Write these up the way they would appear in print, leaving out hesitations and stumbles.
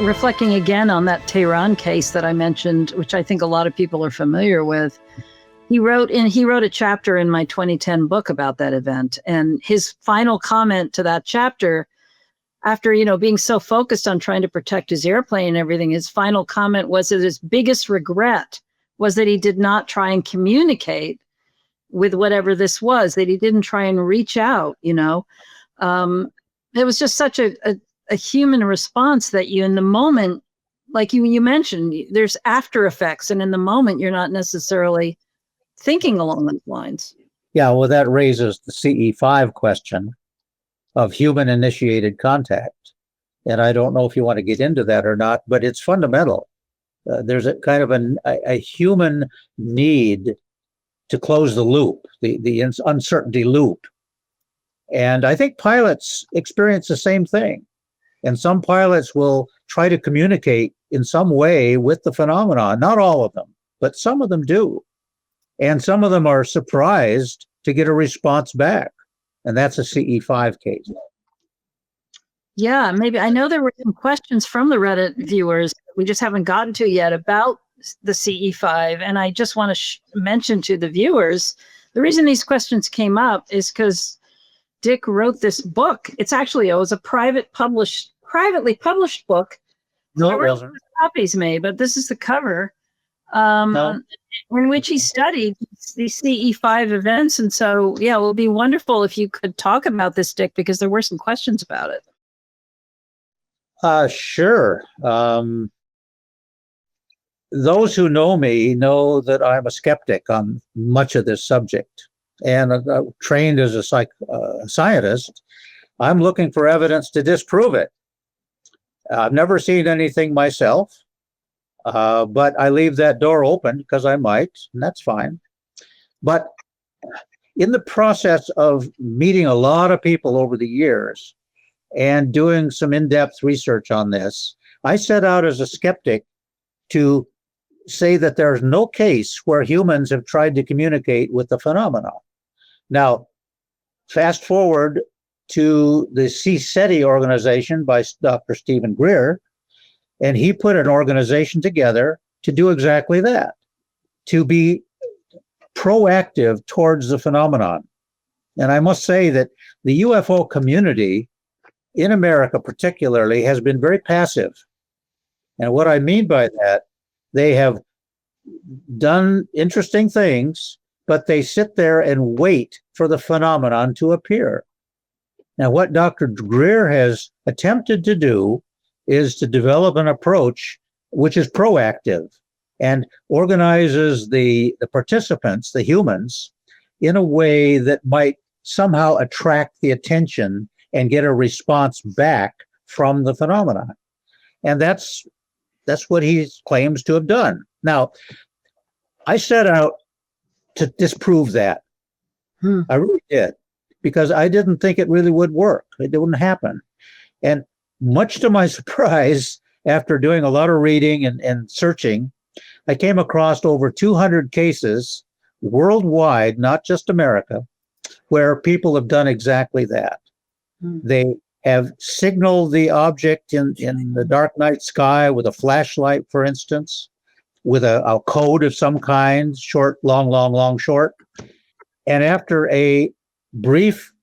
reflecting again on that Tehran case that I mentioned, which I think a lot of people are familiar with, he wrote a chapter in my 2010 book about that event. And his final comment to that chapter, after, being so focused on trying to protect his airplane and everything, his final comment was that his biggest regret was that he did not try and communicate with whatever this was, that he didn't try and reach out, It was just such a human response that you, in the moment, like you mentioned, there's after effects, and in the moment, you're not necessarily thinking along those lines. Yeah, well, that raises the CE5 question of human-initiated contact. And I don't know if you want to get into that or not, but it's fundamental. There's a kind of a human need to close the loop, the uncertainty loop. And I think pilots experience the same thing. And some pilots will try to communicate in some way with the phenomenon. Not all of them, but some of them do. And some of them are surprised to get a response back. And that's a CE5 case. Yeah, maybe. I know there were some questions from the Reddit viewers we just haven't gotten to yet about the CE5. And I just want to mention to the viewers, the reason these questions came up is because Dick wrote this book. It was a privately published book. No, it wasn't. Copies made, but this is the cover. In which he studied these CE5 events. And so, yeah, it would be wonderful if you could talk about this, Dick, because there were some questions about it. Sure. Those who know me know that I'm a skeptic on much of this subject. And trained as a scientist, I'm looking for evidence to disprove it. I've never seen anything myself. But I leave that door open because I might, and that's fine. But in the process of meeting a lot of people over the years and doing some in-depth research on this, I set out as a skeptic to say that there's no case where humans have tried to communicate with the phenomenon. Now, fast forward to the CSETI organization by Dr. Stephen Greer, and he put an organization together to do exactly that, to be proactive towards the phenomenon. And I must say that the UFO community in America particularly has been very passive. And what I mean by that, they have done interesting things, but they sit there and wait for the phenomenon to appear. Now, what Dr. Greer has attempted to do is to develop an approach which is proactive and organizes the participants, the humans, in a way that might somehow attract the attention and get a response back from the phenomenon. And that's what he claims to have done. Now, I set out to disprove that. I really did, because I didn't think it really would work. It wouldn't happen. And much to my surprise, after doing a lot of reading and searching, I came across over 200 cases worldwide, not just America, where people have done exactly that. They have signaled the object in the dark night sky with a flashlight, for instance, with a code of some kind, short, long, long, long, short. And after a brief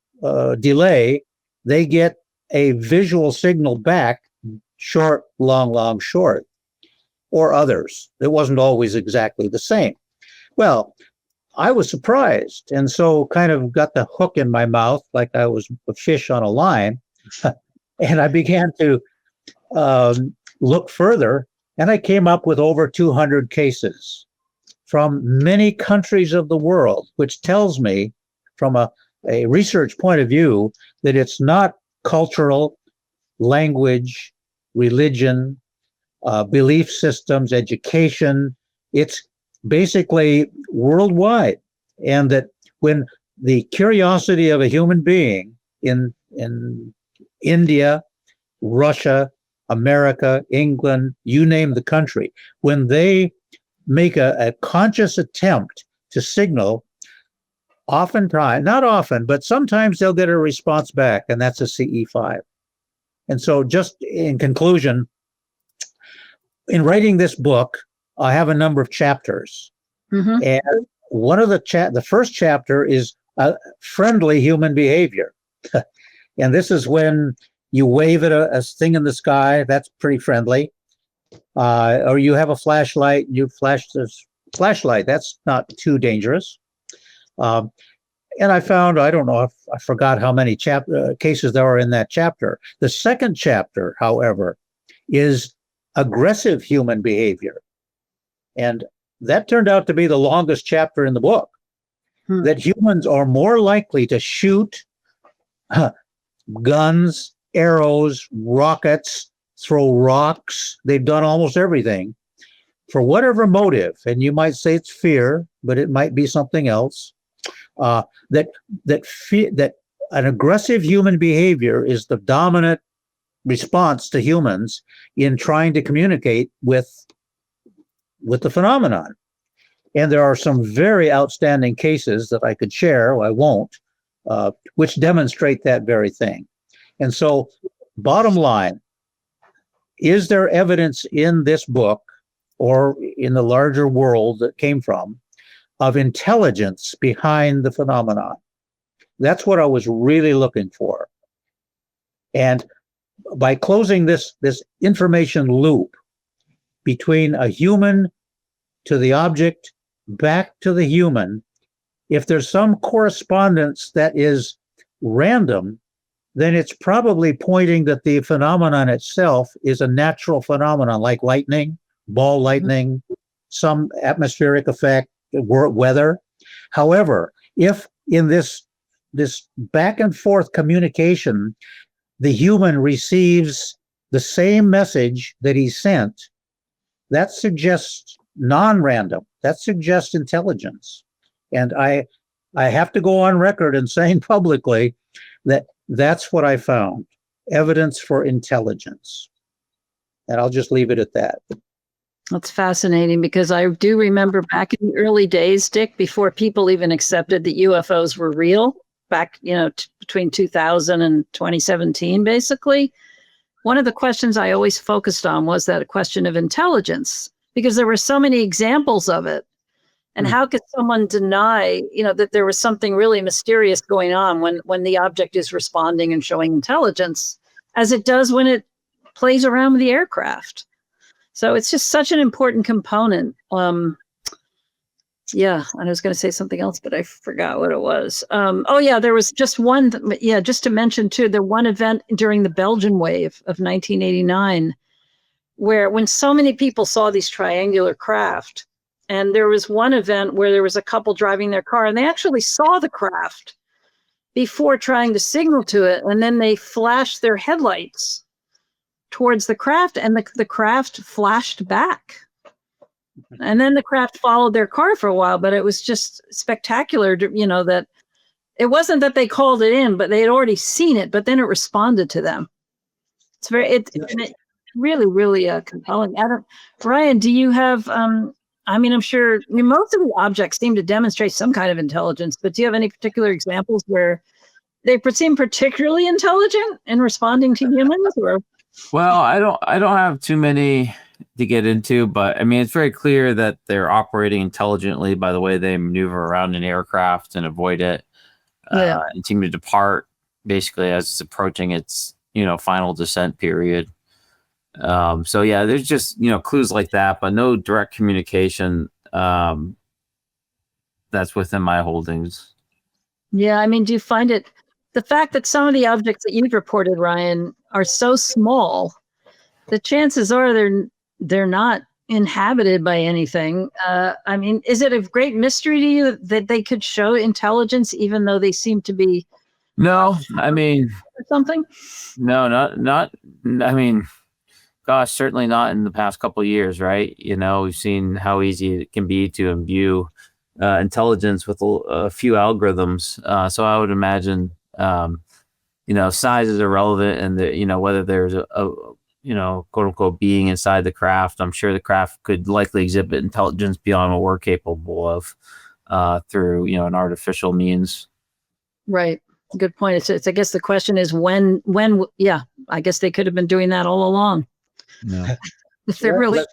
delay, they get a visual signal back, short, long, long, short, or others. It wasn't always exactly the same. Well, I was surprised, and so kind of got the hook in my mouth like I was a fish on a line, and I began to look further, and I came up with over 200 cases from many countries of the world, which tells me from a research point of view that it's not cultural, language, religion, belief systems, education. It's basically worldwide. And that when the curiosity of a human being in India, Russia, America, England, you name the country, when they make a conscious attempt to signal, oftentimes, not often, but sometimes they'll get a response back, and that's a CE5. And so just in conclusion, in writing this book, I have a number of chapters. Mm-hmm. And one of the first chapter is friendly human behavior. And this is when you wave at a thing in the sky. That's pretty friendly. Or you have a flashlight, you flash this flashlight. That's not too dangerous. And I found, I don't know, I forgot how many cases there are in that chapter. The second chapter, however, is aggressive human behavior. And that turned out to be the longest chapter in the book, that humans are more likely to shoot guns, arrows, rockets, throw rocks. They've done almost everything for whatever motive. And you might say it's fear, but it might be something else. That an aggressive human behavior is the dominant response to humans in trying to communicate with the phenomenon. And there are some very outstanding cases that I could share, I won't, which demonstrate that very thing. And so, bottom line, is there evidence in this book or in the larger world that came from of intelligence behind the phenomenon? That's what I was really looking for. And by closing this information loop between a human to the object back to the human, if there's some correspondence that is random, then it's probably pointing that the phenomenon itself is a natural phenomenon, like lightning, ball lightning, some atmospheric effect, weather. However, if in this back and forth communication, the human receives the same message that he sent, that suggests non-random. That suggests intelligence. And I have to go on record in saying publicly that that's what I found, evidence for intelligence. And I'll just leave it at that. That's fascinating, because I do remember back in the early days, Dick, before people even accepted that UFOs were real, back, between 2000 and 2017, basically, one of the questions I always focused on was that question of intelligence, because there were so many examples of it. And how could someone deny, that there was something really mysterious going on when the object is responding and showing intelligence, as it does when it plays around with the aircraft? So it's just such an important component. Yeah, I was going to say something else, but I forgot what it was. There was just one. Just to mention too, the one event during the Belgian wave of 1989, where when so many people saw these triangular craft, and there was one event where there was a couple driving their car, and they actually saw the craft before trying to signal to it, and then they flashed their headlights towards the craft, and the craft flashed back. And then the craft followed their car for a while, but it was just spectacular, that it wasn't that they called it in, but they had already seen it, but then it responded to them. It's really, really compelling. Ryan, do you have, I'm sure most of the objects seem to demonstrate some kind of intelligence, but do you have any particular examples where they seem particularly intelligent in responding to humans? Or? Well, I don't have too many to get into, but it's very clear that they're operating intelligently by the way they maneuver around an aircraft and avoid it, and seem to depart basically as it's approaching its final descent period. There's just clues like that, but no direct communication that's within my holdings. Yeah, do you find it, the fact that some of the objects that you've reported, Ryan, are so small, the chances are they're not inhabited by anything. Is it a great mystery to you that they could show intelligence even though they seem to be? No, something. No, not. Gosh, certainly not in the past couple of years, right? We've seen how easy it can be to imbue intelligence with a few algorithms. So I would imagine, size is irrelevant, and whether there's a quote unquote being inside the craft. I'm sure the craft could likely exhibit intelligence beyond what we're capable of through an artificial means. Right. Good point. It's I guess the question is when. Yeah, I guess they could have been doing that all along. No. If they're really,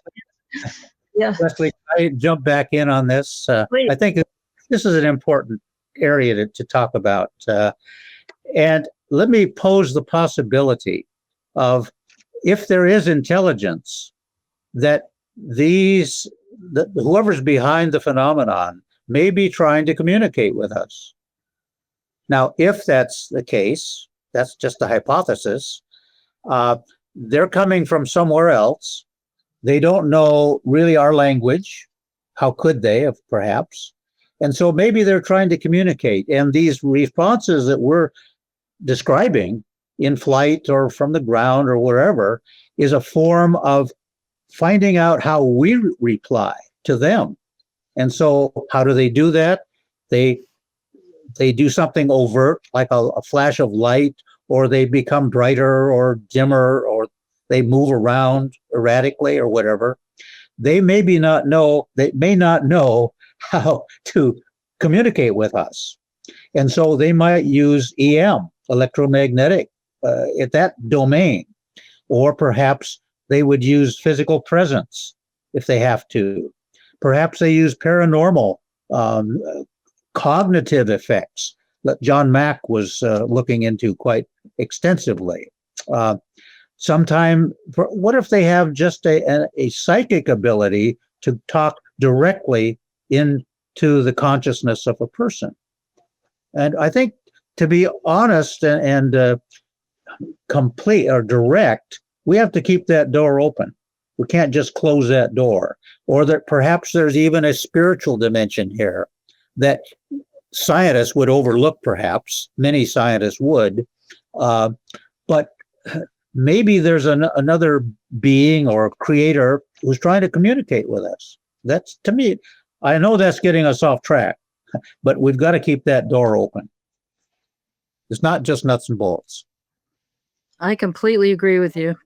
yeah. Leslie, I jump back in on this. Please. I think this is an important area to talk about. And let me pose the possibility of, if there is intelligence, that whoever's behind the phenomenon may be trying to communicate with us. Now, if that's the case, that's just a hypothesis. They're coming from somewhere else. They don't know really our language. How could they, if perhaps? And so maybe they're trying to communicate. And these responses that we're describing in flight or from the ground or wherever is a form of finding out how we reply to them. And so how do they do that? They do something overt, like a flash of light, or they become brighter or dimmer, or they move around erratically or whatever. They may not know how to communicate with us. And so they might use EM, electromagnetic, at that domain. Or perhaps they would use physical presence if they have to. Perhaps they use paranormal cognitive effects that John Mack was looking into quite extensively. What if they have just a psychic ability to talk directly into the consciousness of a person? And I think, to be honest and complete or direct, we have to keep that door open. We can't just close that door. Or that perhaps there's even a spiritual dimension here that scientists would overlook, perhaps. Many scientists would. But maybe there's another being or creator who's trying to communicate with us. That's, to me, I know that's getting us off track, but we've got to keep that door open. It's not just nuts and bolts. I completely agree with you.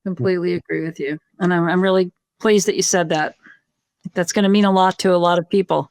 Completely agree with you. And I'm really pleased that you said that. That's going to mean a lot to a lot of people.